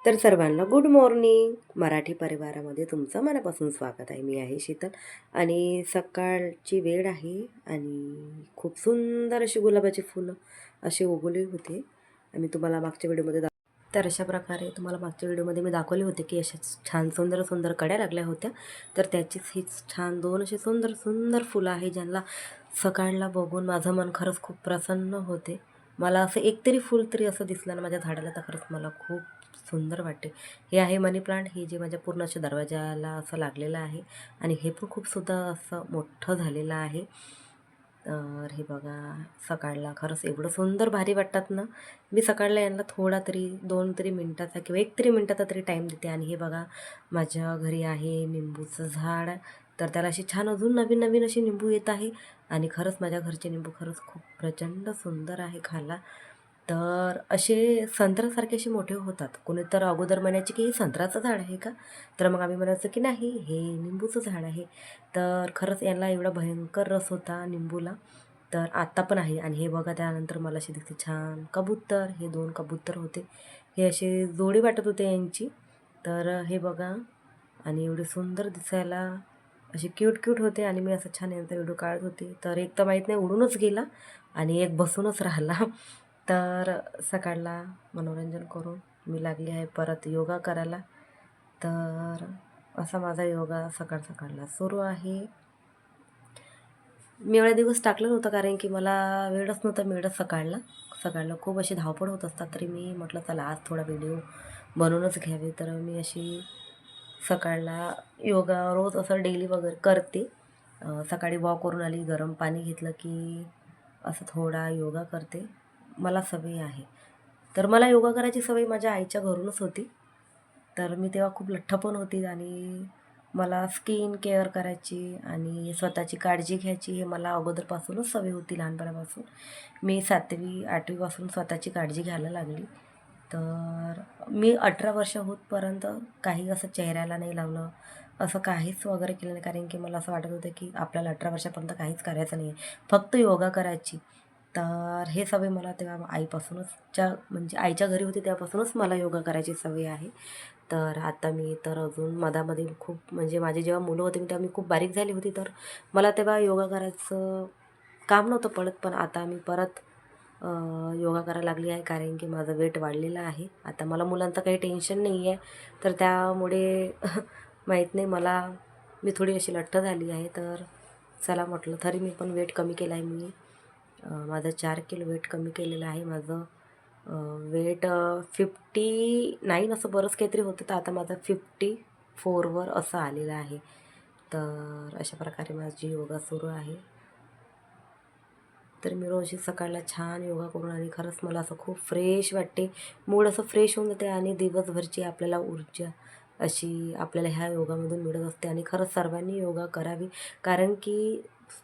तर सर्वांना good morning. Marathi परिवारामध्ये तुमचं मनापासून स्वागत आहे. मी आहे शीतल आणि सकाळची वेळ आहे आणि खूप सुंदर अशी गुलाबाची फुलं अशी उगवली होते. आणि तुम्हाला मागच्या व्हिडिओमध्ये तर अशा प्रकारे तुम्हाला मागच्या व्हिडिओमध्ये मी दाखवले होते की अशा छान सुंदर सुंदर कड्या लागल्या होत्या. तर त्याचीच हीच छान दोन अशी सुंदर सुंदर फुलं आहे, ज्यांना सकाळला बघून माझं मन खरंच खूप प्रसन्न होते. मला असं एकतरी फूल तरी असं दिसलं ना माझ्या झाडाला, तर खरंच मला खूप सुंदर वाटते. हे आहे मनी प्लांट, हे जे माझ्या पूर्ण अशा दरवाजाला असं लागलेलं आहे आणि हे पण खूपसुद्धा असं मोठं झालेलं आहे. तर हे बघा, सकाळला खरंच एवढं सुंदर भारी वाटतात ना. मी सकाळला यांना थोडा तरी 2 तरी मिनटाचा किंवा 1 तरी मिनटाचा तरी टाईम देते. आणि हे बघा, माझ्या घरी आहे निंबूचं झाड, तर त्याला अशी छान अजून नवीन नवीन अशी निंबू येत आहे. आणि खरंच माझ्या घरचे निंबू खरंच खूप प्रचंड सुंदर आहे खायला. तर असे संत्र्यासारखे असे मोठे होतात. कोणी तर अगोदर म्हणायचे की हे संत्र्याचं झाड आहे का? तर मग आम्ही म्हणायचो की नाही, हे निंबूचं झाड आहे. तर खरंच याला एवढा भयंकर रस होता निंबूला. तर आत्ता पण आहे. आणि हे बघा, त्यानंतर मला अशी दिसते छान कबूतर. हे 2 कबूतर होते, हे असे जोडी वाटत होते यांची. तर हे बघा, आणि एवढे सुंदर दिसायला असे क्यूट क्यूट होते. आणि मी असं छान यांचा व्हिडिओ काढत होते, तर एक तर माहीत नाही उडूनच गेला आणि एक बसूनच राहिला. तर सकाळला मनोरंजन करून मी लागली आहे परत योगा करायला. तर असा माझा योगा सकाळ सकाळला सुरू आहे. मी एवढे दिवस टाकलं नव्हतं, कारण की मला वेळच नव्हता मिळत सकाळला. सकाळला खूप अशी धावपळ होत असतात, तरी मी म्हटलं चला आज थोडा व्हिडिओ बनवूनच घ्यावे. तर मी अशी सकाळला योगा रोज असं डेली वगैरे करते. सकाळी वॉक करून आली, गरम पाणी घेतलं की असं थोडा योगा करते. मला सवय आहे. तर मला योगा करायची सवय माझ्या आईच्या घरूनच होती. तर मी तेव्हा खूप लठ्ठ पण होती आणि मला स्किन केअर करायची आणि स्वतःची काळजी घ्यायची हे मला अगोदरपासूनच सवय होती, लहानपणापासून. मी 7वी 8वीपासून स्वतःची काळजी घ्यायला लागली. तर मी 18 वर्ष होतपर्यंत काही असं चेहऱ्याला नाही लावलं, असं काहीच वगैरे केलं नाही, कारण की मला असं वाटत होतं की आपल्याला 18 वर्षापर्यंत काहीच करायचं नाही आहे, फक्त योगा करायची. तर हे सवय मला तेव्हा आईपासूनच म्हणजे आईच्या घरी होती तेव्हापासूनच मला योगा करायची सवय आहे. तर आता मी तर अजून मधामध्ये खूप, म्हणजे माझे जेव्हा मुलं होते तेव्हा मी खूप बारीक झाली होती, तर मला तेव्हा योगा करायचं काम नव्हतं पडत. पण आता मी परत योगा करायला लागली आहे, कारण की माझं वेट वाढलेलं आहे. आता मला मुलांचं काही टेन्शन नाही आहे, तर त्यामुळे माहीत नाही, मी थोडी अशी लठ्ठ झाली आहे. तर चला म्हटलं, तरी मी पण वेट कमी केलं आहे. मी माझं 4 किलो वेट कमी केलेलं आहे. माझं वेट 59 असं बरंच काहीतरी होतं, तर आता माझं 54वर असं आलेलं आहे. तर अशा प्रकारे माझी योगा सुरू आहे. तर मी रोज सकाळला छान योगा करून आणि खरंच मला असं खूप फ्रेश वाटते. मूड असं फ्रेश होऊन जाते आणि दिवसभरची आपल्याला ऊर्जा अशी आपल्याला ह्या योगामधून मिळत असते. आणि खरंच सर्वांनी योगा करावी, कारण की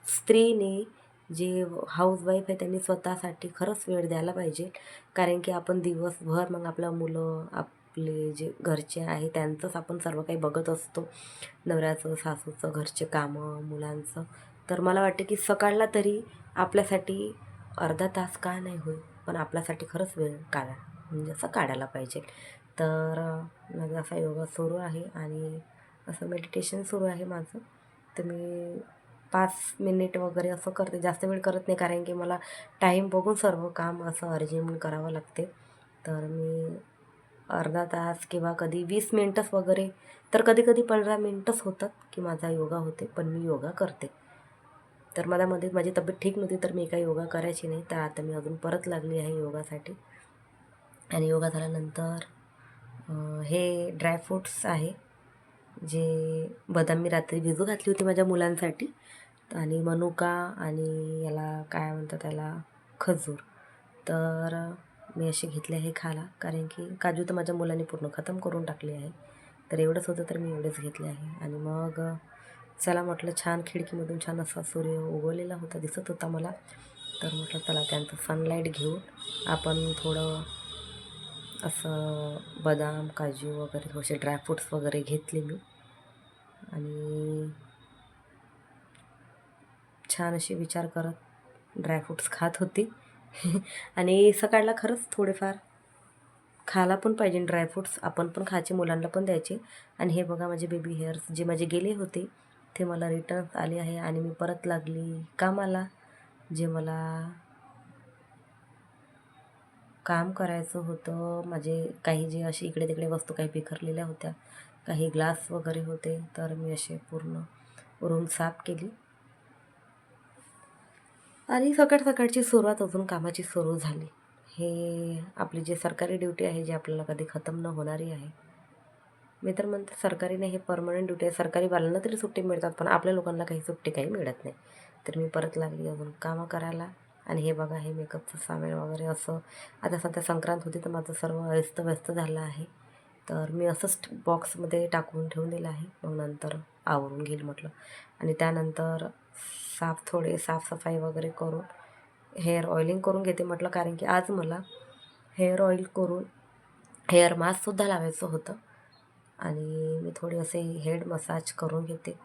स्त्रीने, जे हाऊसवाईफ आहे त्यांनी स्वतःसाठी खरंच वेळ द्यायला पाहिजे. कारण की आपण दिवसभर मग आपल्या मुलं, आपले जे घरचे आहे त्यांचंच आपण सर्व काही बघत असतो, नवऱ्याचं, सासूचं, घरचे कामं, मुलांचं. तर मला वाटते की सकाळला तरी आपल्यासाठी अर्धा तास का नाही होईल, पण आपल्यासाठी खरंच वेळ काढा, म्हणजे असं काढायला पाहिजे. तर माझा असा योगा सुरू आहे आणि असं मेडिटेशन सुरू आहे माझं. तर मी 5 मिनिट वगैरे असं करते, जास्त वेळ करत नाही, कारण की मला टाईम बघून सर्व काम असं अर्जंट करावं लागते. तर मी अर्धा तास किंवा कधी 20 मिनटंच वगैरे, तर कधी कधी 15 मिनटंच होतात की माझा योगा होते, पण मी योगा करते. तर मध्ये माझी तब्येत ठीक नव्हती, तर मी काही योगा करायची नाही. तर आता मी अजून परत लागली आहे योगासाठी. आणि योगा झाल्यानंतर हे ड्रायफ्रूट्स आहे, जे बदाम मी रात्री भिजू घातली होती माझ्या मुलांसाठी, आणि मनुका, आणि याला काय म्हणतात, त्याला खजूर. तर मी असे घेतले आहे खायला, कारण की काजू तर माझ्या मुलांनी पूर्ण खतम करून टाकले आहे. तर एवढंच होतं, तर मी एवढेच घेतले आहे. आणि मग चला म्हटलं, छान खिडकीमधून छान असा सूर्य उगवलेला होता, दिसत होता मला. तर म्हटलं चला त्यांचं सनलाईट घेऊन आपण थोडं असं बदाम, काजू वगैरे थोडेसे ड्रायफ्रूट्स वगैरे घेतले मी, आणि छान असे विचार करत ड्रायफ्रूट्स खात होती. आणि सकाळला खरंच थोडेफार खायला पण पाहिजे ड्रायफ्रूट्स, आपण पण खायचे, मुलांना पण द्यायचे. आणि हे बघा माझे बेबी हेअर्स जे माझे गेले होते ते मला रिटर्न आले आहे आणि मी परत लागली कामाला. जे मला काम करायचं होतं, माझे काही जे असे इकडे तिकडे वस्तू काही बिखरलेल्या होत्या, काही ग्लास वगैरे होते, तर मी असे पूर्ण रूम साफ केली. आणि सकाळ सकाळची सुरुवात अजून कामाची सुरू झाली. हे आपली जी सरकारी ड्युटी आहे, जी आपल्याला कधी खतम न होणारी आहे. मी तर म्हणते सरकारी नाही, हे परमनंट ड्युटी आहे. सरकारीवाल्यांना तरी सुट्टी मिळतात, पण आपल्या लोकांना काही सुट्टी काही मिळत नाही. तर मी परत लागली अजून कामं करायला. आणि हे बघा, हे मेकअपचं सामान वगैरे असं. आता सध्या संक्रांत होती तर माझं सर्व अस्तव्यस्त झालं आहे. तर मी असंच बॉक्समध्ये टाकून ठेवून दिलं आहे. मग नंतर आवरून घेईल म्हटलं. आणि त्यानंतर साफसफाई वगैरे करून हेअर ऑइलिंग करून घेते म्हटलं, कारण की आज मला हेअर ऑइल करून हेअर मास्कसुद्धा लावायचं होतं. आणि मी थोडी असे हेड मसाज करून घेते.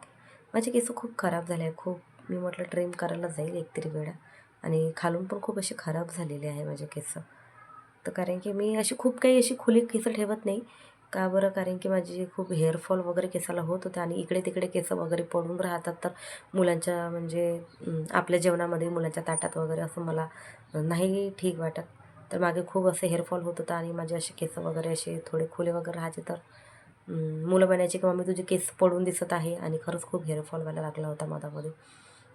माझे केस खूप खराब झाले आहे, खूप. मी म्हटलं ट्रिम करायला जाईल एकतरी वेळा. आणि खालून पण खूप असे खराब झालेले आहे माझे केस. तर कारण की मी अशी खूप काही अशी खुली केस ठेवत नाही. का बरं? कारण की माझी खूप हेअरफॉल वगैरे केसाला होत होते आणि इकडे तिकडे केस वगैरे पडून राहतात. तर मुलांच्या म्हणजे आपल्या जेवणामध्ये मुलांच्या ताटात वगैरे असं मला नाही ठीक वाटत. तर मागे खूप असं हेअरफॉल होत होतं आणि माझे असे केस वगैरे असे थोडे खुले वगैरे राहायचे. तर मुलं म्हणायची की मम्मी तुझे केस पडून दिसत आहे, आणि खरंच खूप हेअरफॉल व्हायला लागला होता मधामध्ये.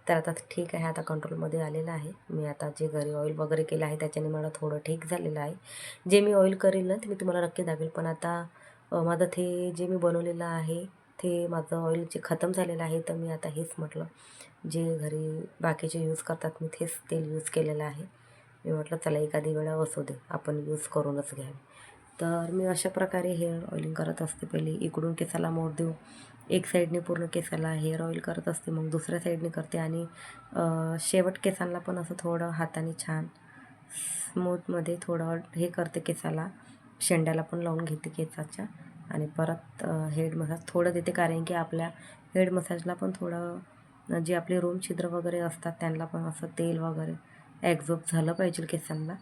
तर आता ठीक आहे, आता कंट्रोलमध्ये आलेलं आहे. मी आता जे घरी ऑइल वगैरे केलं आहे त्याच्याने मला थोडं ठीक झालेलं आहे. जे मी ऑइल करेल ना ते मी तुम्हाला नक्की दाखवेल. पण आता माझं ते जे मी बनवलेलं आहे ते माझं ऑइल जे खतम झालेलं आहे, तर मी आता हेच म्हटलं, जे घरी बाकीचे यूज करतात मी तेच तेल यूज केलेलं आहे. मी म्हटलं चला एखादी वेळा असू दे, आपण यूज करूनच घ्यावे. तर मी अशा प्रकारे हेअर ऑइलिंग करत असते. पहिले इकडून केसाला मोड देऊ, एक साईडने पूर्ण केसाला हेअर ऑइल करत असते, मग दुसऱ्या साईडने करते. आणि शेवट केसांना पण असं थोडं हाताने छान स्मूथमध्ये थोडं हे करते केसाला, शेंड्याला पण लावून घेते केसाच्या. आणि परत हेड मसाज थोडं देते, कारण की आपल्या हेड मसाजला पण थोडं जे आपले रोम छिद्र वगैरे असतात त्यांना पण असं तेल वगैरे ॲब्झॉर्ब झालं पाहिजे केसांना.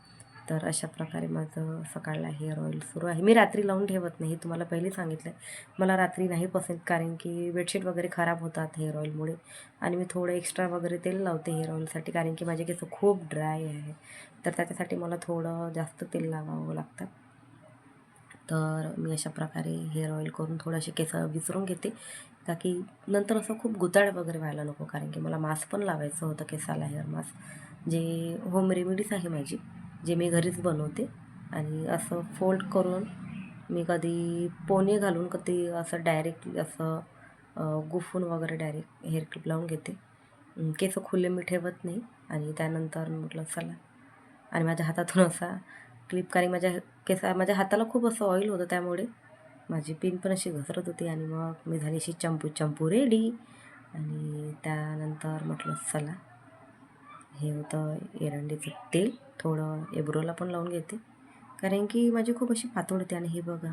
तर अशा प्रकारे माझं सकाळला हेअर ऑइल सुरू आहे. मी रात्री लावून ठेवत नाही, तुम्हाला पहिले सांगितलं आहे. मला रात्री नाही पसंत, कारण की बेडशीट वगैरे खराब होतात हेअर ऑइलमुळे. आणि मी थोडं एक्स्ट्रा वगैरे तेल लावते हेअर ऑइलसाठी, कारण की माझे केस खूप ड्राय आहे. तर त्याच्यासाठी मला थोडं जास्त तेल लावावं लागतं. तर मी अशा प्रकारे हेअर ऑइल करून थोडेसे केस विसरून घेते, का की नंतर असं खूप गुताळ वगैरे व्हायला नको. कारण की मला मास्क पण लावायचं होतं केसाला, हेअर मास्क, जे होम रेमेडीज आहे माझी, जे मी घरीच बनवते. आणि असं फोल्ड करून मी कधी पोने घालून, कधी असं डायरेक्टली असं गुफून वगैरे डायरेक्ट हेअर क्लिप लावून घेते. केस खुले मी ठेवत नाही. आणि त्यानंतर म्हटलं चला, आणि माझ्या हातातून असा क्लिप, कारण माझ्या हाताला खूप असं ऑइल होतं, त्यामुळे माझी पिन पण अशी घसरत होती. आणि मग मी झाली अशी चंपू रेडी. आणि त्यानंतर म्हटलं चला, हे होतं एरंडीचं तेल, थोडं एब्रोला पण लावून घेते, कारण की माझी खूप अशी पातळ होते. आणि हे बघा,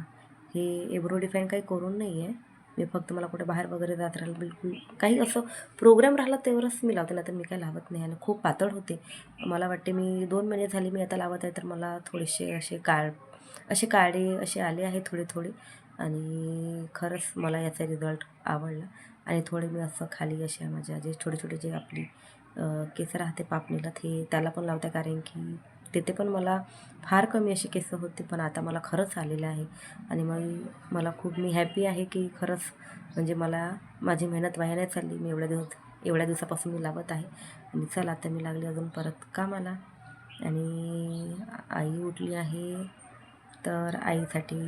हे एब्रो डिफाईन काही करून नाही आहे मी, फक्त मला कुठे बाहेर वगैरे जात राहिलं, बिलकुल काही असं प्रोग्राम राहिला तेवढंच मी लावते, नाही तर मी काही लावत नाही. आणि खूप पातळ होते. मला वाटते मी 2 महिने झाले मी आता लावत आहे, तर मला थोडेसे असे काळे असे आले आहे थोडे थोडे. आणि खरंच मला याचा रिझल्ट आवडला. आणि थोडे मी असं खाली अशा माझ्या जे छोटे छोटे जे आपली केस राहते पापणीला, त्याला पण लावते, कारण की तिथे पण मला फार कमी अशी केस होती, पण आता मला खरंच आलेलं आहे. आणि मग मी हॅपी आहे, की खरंच म्हणजे मला माझी मेहनत वाया नाही चालली. मी एवढ्या दिवसापासून मी लावत आहे. आणि चला आता मी लागली अजून परत कामाला. आणि आई उठली आहे, तर आईसाठी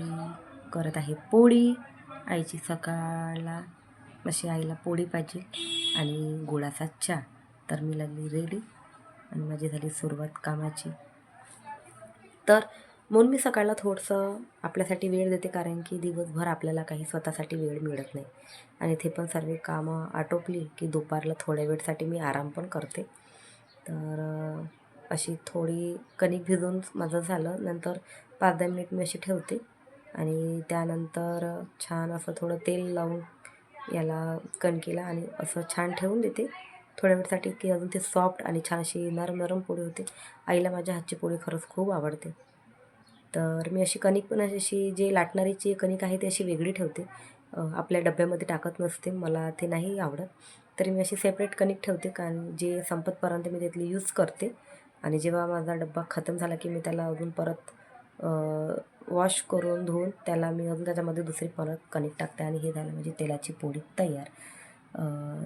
करत आहे पोळी. आईची सकाळला अशी आईला पोळी पाहिजे आणि गुळाचा चहा. तर मी लागली रेडी आणि माझी झाली सुरुवात कामाची. तर म्हणून मी सकाळला थोडंसं आपल्यासाठी वेळ देते, कारण की दिवसभर आपल्याला काही स्वतःसाठी वेळ मिळत नाही. आणि ते पण सर्व कामं आटोपली की दुपारला थोड्या वेळसाठी मी आराम पण करते. तर अशी थोडी कणिक भिजवून माझं झालं, नंतर 5-10 मिनिट मी अशी ठेवते. आणि त्यानंतर छान असं थोडं तेल लावून याला कणकेला आणि असं छान ठेवून देते थोड्या वेळसाठी, की अजून ते सॉफ्ट आणि छान अशी नरम नरम पोळी होते. आईला माझ्या हातची पोळी खरंच खूप आवडते. तर मी अशी कणिक पण अशी जे लाटणारीची कणिक आहे ती अशी वेगळी ठेवते. आपल्या डब्यामध्ये टाकत नसते, मला ते नाही आवडत. तरी मी अशी सेपरेट कणिक ठेवते, कारण जे संपतपर्यंत मी त्यातली यूज करते. आणि जेव्हा माझा डब्बा खतम झाला की मी त्याला अजून परत वॉश करून धुवून त्याला मी अजून त्याच्यामध्ये दुसरी परत कणिक टाकते. आणि हे झालं म्हणजे तेलाची पोळी तयार.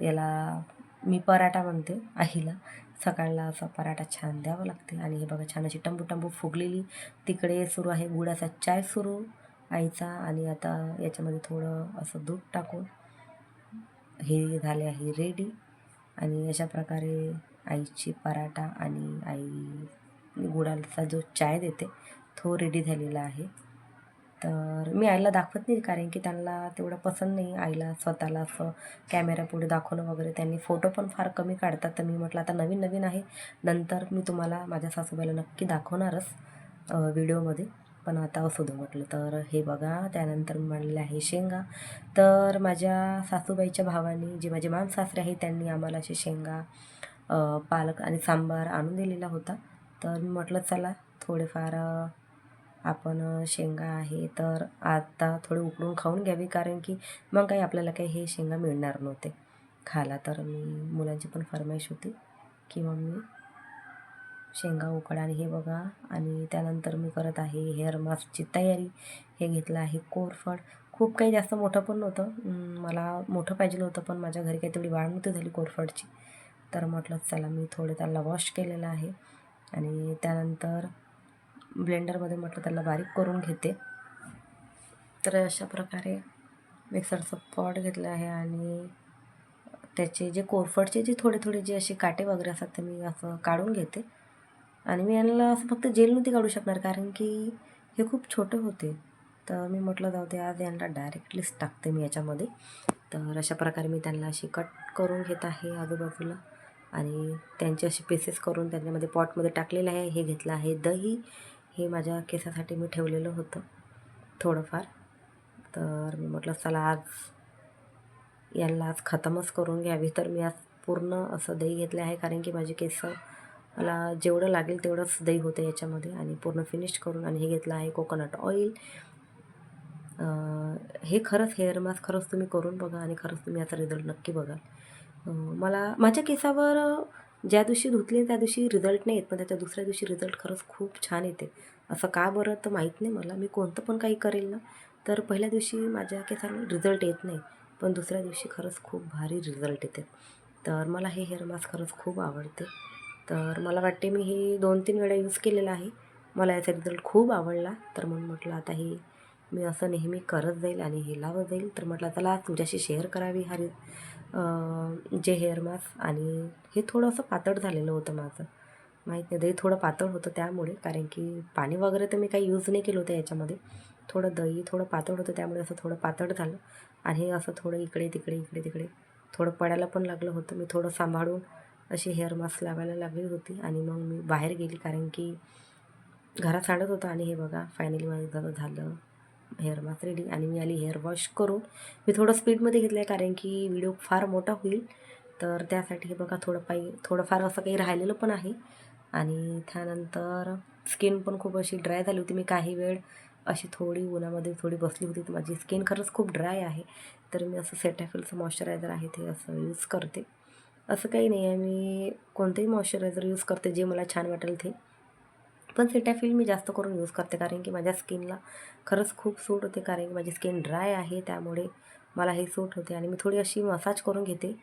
याला मी पराठा म्हणते आईला. सकाळला असा पराठा छान द्यावा लागते. आणि हे बघा छान अशी टंबू फुगलेली. तिकडे सुरू आहे गुळाचा चाय सुरू आईचा. आणि आता याच्यामध्ये थोडं असं दूध टाकून हे झाले आहे रेडी. आणि अशा प्रकारे आईची पराठा आणि आई गुळाचा जो चाय देते तो रेडी झालेला आहे. तर मी आईला दाखवत नाही, कारण की त्यांना तेवढं पसंत नाही आईला स्वतःला असं कॅमेऱ्यापुढे दाखवणं वगैरे. त्यांनी फोटो पण फार कमी काढतात. तर मी म्हटलं आता नवीन नवीन आहे, नंतर मी तुम्हाला माझ्या सासूबाईला नक्की दाखवणारच व्हिडिओमध्ये. पण आता असू दे म्हटलं. तर हे बघा त्यानंतर मी म्हणलेलं आहे शेंगा. तर माझ्या सासूबाईच्या भावानी, जे माझे मामसासरे आहे, त्यांनी आम्हाला असे शेंगा पालक आणि सांबार आणून दिलेला होता. तर मी म्हटलं चला थोडेफार आपण शेंगा आहे तर आता थोडे उकडून खाऊन घ्यावी, कारण की मग काही आपल्याला काही हे शेंगा मिळणार नव्हते खायला. तर मी मुलांची पण फरमाईश होती की मम्मी शेंगा उकड. आणि हे बघा. आणि त्यानंतर मी करत आहे हेअर मास्कची तयारी. हे घेतलं आहे कोरफड. खूप काही जास्त मोठं पण नव्हतं, मला मोठं पाहिजे होतं, पण माझ्या घरी काही तेवढी वाढ नव्हती झाली कोरफडची. तर म्हटलं चला मी थोडं त्याला वॉश केलेलं आहे. आणि त्यानंतर ब्लेंडरमध्ये म्हटलं त्याला बारीक करून घेते. तर अशा प्रकारे मिक्सरचं पॉट घेतलं आहे. आणि त्याचे जे कोरफडचे जे थोडे थोडे जे असे काटे वगैरे असतात ते मी असं काढून घेते. आणि मी यांना असं फक्त जेल नव्हती काढू शकणार, कारण की हे खूप छोटे होते. तर मी म्हटलं जाऊ दे, आज यांना डायरेक्टलीच टाकते मी याच्यामध्ये. तर अशा प्रकारे मी त्यांना अशी कट करून घेत आहे आजूबाजूला. आणि त्यांचे असे पीसेस करून त्याच्यामध्ये पॉटमध्ये टाकलेलं आहे. हे घेतलं आहे दही. हे माझ्या केसासाठी मी ठेवलेलं होतं थोडंफार. तर मी म्हटलं चला आज यांना आज खतमच करून घ्यावी. तर मी आज पूर्ण असं दही घेतलं आहे, कारण की माझे केस मला जेवढं लागेल तेवढंच दही होतं याच्यामध्ये. आणि पूर्ण फिनिश करून. आणि हे घेतलं आहे कोकोनट ऑइल. हे खरंच हेअर मास्क खरंच तुम्ही करून बघा आणि खरंच तुम्ही याचा रिझल्ट नक्की बघाल. मला माझ्या केसावर ज्या दिवशी धुतले त्या दिवशी रिझल्ट नाही येत, पण त्याच्या दुसऱ्या दिवशी रिझल्ट खरंच खूप छान येते. असं का बरं तर माहीत नाही मला. मी कोणतं पण काही करेल ना, तर पहिल्या दिवशी माझ्या केसाला रिझल्ट येत नाही, पण दुसऱ्या दिवशी खरंच खूप भारी रिझल्ट येते. तर मला हे हेअर मास्क खरंच खूप आवडते. तर मला वाटते मी हे 2-3 वेळा यूज केलेलं आहे. मला याचा रिझल्ट खूप आवडला. तर म्हणून म्हटलं आता हे मी असं नेहमी करत जाईल आणि हे लावत जाईल. तर म्हटलं चला तुमच्याशी शेअर करावी जे हेअर मास्क. आणि हे थोडं असं पातळ झालेलं होतं माझं, माहीत नाही, दही थोडं पातळ होतं त्यामुळे. कारण की पाणी वगैरे तर मी काही यूज नाही केलं होतं याच्यामध्ये. थोडं दही थोडं पातळ होतं त्यामुळे असं थोडं पातळ झालं. आणि हे असं थोडं इकडे तिकडे थोडं पडायला पण लागलं होतं. मी थोडं सांभाळून अशी हेअर मास्क लावायला लागली होती. आणि मग मी बाहेर गेली, कारण की घरात सांडत होतं. आणि हे बघा फायनली माझं झालं हेअर मास्क रेडी. आणि मी आली हेअर वॉश करून. मी थोडं स्पीडमध्ये घेतलं आहे, कारण की व्हिडिओ फार मोठा होईल. तर त्यासाठी हे बघा थोडंफार असं काही राहिलेलं पण आहे. आणि त्यानंतर स्किन पण खूप अशी ड्राय झाली होती. मी काही वेळ अशी थोडी उन्हामध्ये थोडी बसली होती, तर माझी स्किन खरंच खूप ड्राय आहे. तर मी असं सेटॅफिलचं मॉइश्चरायझर आहे ते असं यूज करते. असं काही नाही आहे, मी कोणतंही मॉइश्चरायझर यूज करते जे मला छान वाटेल ते. पण सेटॅफिल मी जास्त करून यूज करते, कारण की माझ्या स्किनला खरंच खूप सूट होते. कारण की माझी स्किन ड्राय आहे त्यामुळे मला हे सूट होते. आणि मी थोडी अशी मसाज करून घेते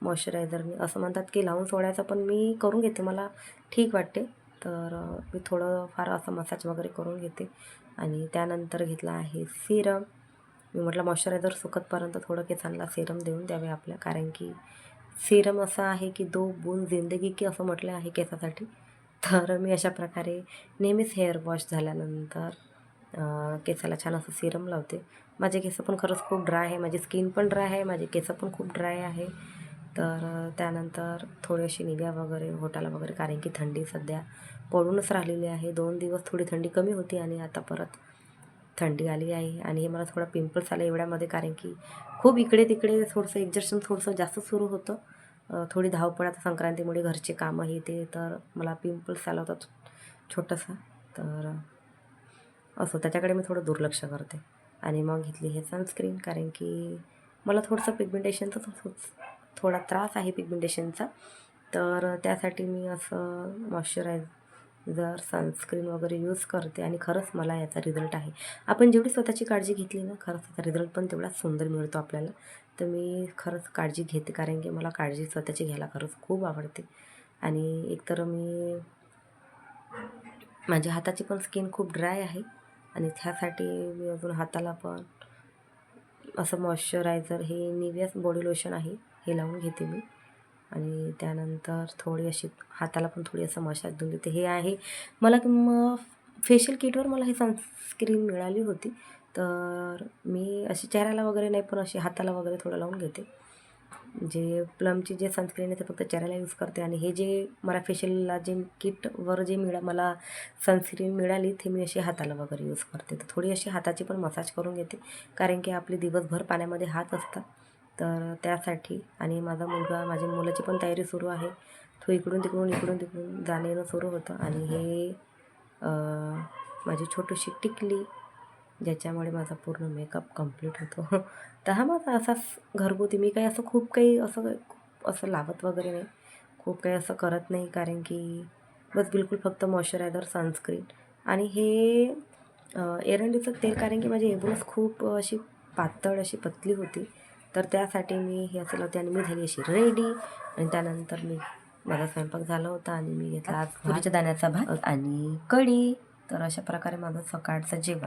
मॉइश्चरायझरने. असं म्हणतात की लावून सोडायचं, पण मी करून घेते, मला ठीक वाटते. तर मी थोडंफार असं मसाज वगैरे करून घेते. आणि त्यानंतर घेतला आहे सिरम. मी म्हटलं मॉइश्चरायझर सुकतपर्यंत थोडं केसांना सिरम देऊन द्यावे आपल्या, कारण की सिरम असं आहे की 2 बूंद जिंदगी की असं म्हटलं आहे केसासाठी. तर मी अशा प्रकारे नेहमीच हेअर वॉश झाल्यानंतर केसाला छान असं सिरम लावते. माझे केस पण खरंच खूप ड्राय आहे, माझी स्किन पण ड्राय आहे, माझे केस पण खूप ड्राय आहे. तर त्यानंतर थोडीशी निव्या वगैरे ओठाला वगैरे, कारण की थंडी सध्या पडूनच राहिलेली आहे. 2 दिवस थोडी थंडी कमी होती आणि आता परत थंडी आली आहे. आणि हे मला थोडा पिंपल्स आला एवढ्यामध्ये, कारण की खूप इकडे तिकडे थोडंसं एक्झर्शन थोडंसं जास्त सुरू होतं. थोडी धावपळ आता संक्रांतीमुळे घरचे कामं हे ते, तर मला पिंपल्स आला होता छोटासा. तर असो त्याच्याकडे मी थोडं दुर्लक्ष करते. आणि मग घेतली हे सनस्क्रीन, कारण की मला थोडंसं पिगमेंटेशनचा थोडा त्रास आहे पिगमेंटेशनचा. तर त्यासाठी मी असं मॉइश्चरायझर, सनस्क्रीन वगैरे यूज करते आणि खरंच मला याचा रिझल्ट आहे. आपण जेवढी स्वतःची काळजी घेतली ना, खरंच त्याचा रिझल्ट पण तेवढाच सुंदर मिळतो आपल्याला. तर मी खरंच काळजी घेते, कारण की मला काळजी स्वतःची घ्यायला खरंच खूप आवडते. आणि एकतर माझ्या हाताची पण स्किन खूप ड्राय आहे आणि त्यासाठी मी अजून हाताला पण असं मॉइश्चरायझर, हे निव्हिया बॉडी लोशन आहे, हे लावून घेते मी. आणि त्यानंतर थोडी अशी हाताला पण थोडी असं मसाज देऊन देते. हे आहे मला फेशियल किटवर मला हे सनस्क्रीन मिळाली होती. तर मी अशी चेहऱ्याला वगैरे नाही, पण अशी हाताला वगैरे थोडं लावून घेते. जे प्लमची जे सनस्क्रीन आहे ते फक्त चेहऱ्याला यूज करते. आणि हे जे मला फेशियलला जे किटवर जे मला सनस्क्रीन मिळाली, ते मी अशी हाताला वगैरे यूज करते. तर थोडी अशी हाताची पण मसाज करून घेते, कारण की आपले दिवसभर पाण्यामध्ये हात असतात. तर त्यासाठी. आणि माझ्या मुलाची पण तयारी सुरू आहे. तो इकडून तिकडून जाणं येणं सुरू होतं. आणि हे माझी छोटीशी टिकली, ज्याच्यामुळे माझा पूर्ण मेकअप कंप्लीट होतो. तर हा माझा असाच घरगुती, मी काही असं खूप काही असं लावत वगैरे नाही, खूप काही असं करत नाही, कारण की बस बिलकुल फक्त मॉइश्चरायझर, सनस्क्रीन आणि हे एरंडीचं तेल, कारण की माझी एबोस खूप अशी पातळ अशी पतली होती. तर त्यासाठी मी हे असं लावते. आणि मी झाली अशी रेडी. आणि त्यानंतर माझा स्वयंपाक झाला होता आणि मी घेतला आज तुरीच्या दाण्याचा भात आणि कढी. तर अशा प्रकारे माझं सकाळचं जेवण.